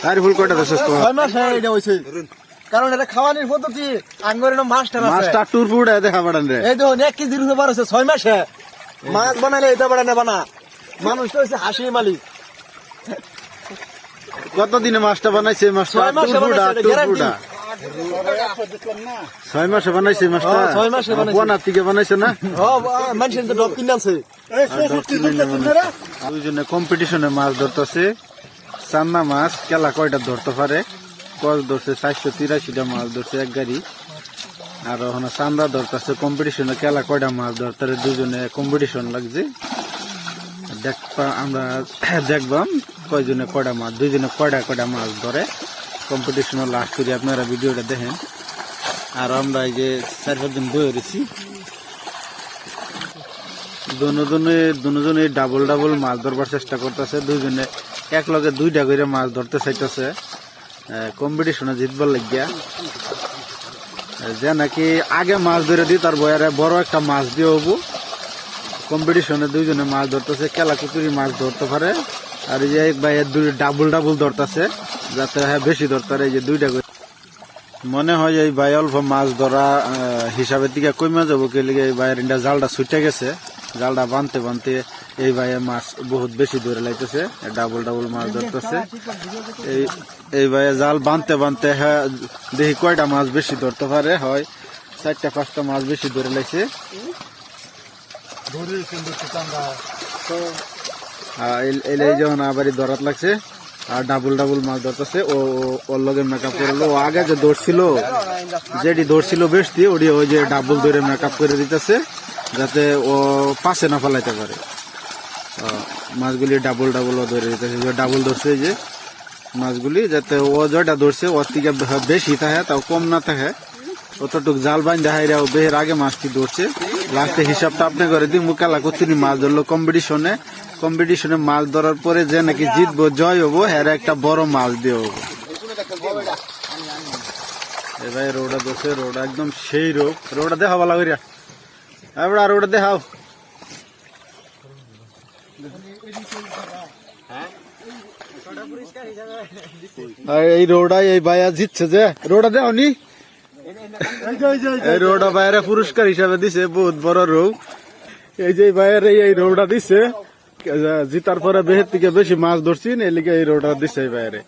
তার ফুল কয়টা দশ 6 মাস এটা হইছে কারণ এটা খাওয়ানোর পদ্ধতি আঙ্গুরের মাছটা আছে মাছটা টুর ফুড দেখা পারেন রে এই দেখুন 1 কেজির উপর আছে 6 মাসে মাছ বানাইলে এটা বড় নেবা না মানুষ তো হইছে হাসি মালিক কতদিনে মাছটা বানাইছে মাছটা 6 মাসে বানাইছে গ্যারান্টি 6 মাসে বানাইছে মাছটা 6 মাসে বানাইছে কোন থেকে বানাইছে না মানুষের তো ডব কিনে আনছে দুইজনে কম্পিটিশনে মাছ ধরতেছে চান্না মাছ কেলা কয়টা ধরতে পারে কস ধরছে 483টা মাছ ধরছে এক গাড়ি আর ওখানে চান্দা ধরতেছে কম্পিটিশনে কেলা কয়টা মাছ ধরতে দুজনে কম্পিটিশন লাগছে আমরা দেখবাম কয়জনে কয়টা মাছ দুইজনে কয়টা মাছ ধরে কম্পিটিশন লাস্ট করি আপনারা ভিডিওটা দেখেন আর আমরা এই যে 4-5 দিন বয়ে রয়েছি দুজনে ডাবল মাছ ধরবার চেষ্টা করতেছে দুইজনে এক লগে 2টা করে মাছ ধরতে চাইতেছে কম্পিটিশনে জিতবার লাগিয়া যে নাকি আগে মাছ ধরে দিই তার বয়ারে বড় একটা মাছ দিয়ে হবো কম্পিটিশনে দুইজনে মাছ ধরতেছে কেলা কুকুরি মাছ ধরতে পারে আর এই যে এক ভাইয়ের ডাবল ধরতেছে যাতে হ্যাঁ বেশি ধরতে পারে এই যে 2টা করে মনে হয় এই ভাই অল্প মাছ ধরা হিসাবের দিকে কমে যাবো কে লিগে এই ভাইয়ের জালটা ছুটে গেছে জালটা বানতে এই ভাইয়ের মাছ বহুত বেশি ধরে লাইতেছে ডাবল মাছ ধরতেছে এই ভাইয়ের জাল বানতে হ্যাঁ দেখি কয়টা মাছ বেশি ধরতে পারে হয় 4-5টা মাছ বেশি ধরে লাইছে এই যখন আবার ধরাত লাগছে আর ডাবল মাছ ধরতেছে ওর লগে মেকআপ করলো ও আগে যে দৌড়ছিল যেটি দৌড়ছিল বেশ দিয়ে ওটি ওই যে ডাবল ধরে মেকআপ করে দিতেছে যাতে ও পাশে না ফেলাইতে পারে মাছগুলি ডাবল ধরে দিতেছে ডাবল ধরছে যে মাছগুলি যাতে ও যেটা ধরছে ওর থেকে বেশি থাকে তাও কম না থাকে অতটুক জাল বাইন দেখাই রে বেহের আগে মাছটি ধরছে লাস্টে হিসাবটা আপনি করে দিই মুকালা করতে মাছ ধরলো কম্পিটিশনে মাছ ধরার পরে যে নাকি জিতবো জয় হবো হ্যাঁ একটা বড় মাছ দিয়ে হবো এবার রোডা ধরছে রোডা একদম সেই রোডা দেখা ভালো করিয়া এবার রোডা দেখাও এই রোডাই এই ভাইয়া জিতছে যে রোডা দেও নি এই রোডা বাইরে পুরস্কার হিসাবে দিছে বহুত বড় রোগ এই যে বাইরে এই রোডা দিছে জিতার পরে বেহের থেকে বেশি মাছ ধরছি এই লিগে এই রোডা দিছে এই বাইরে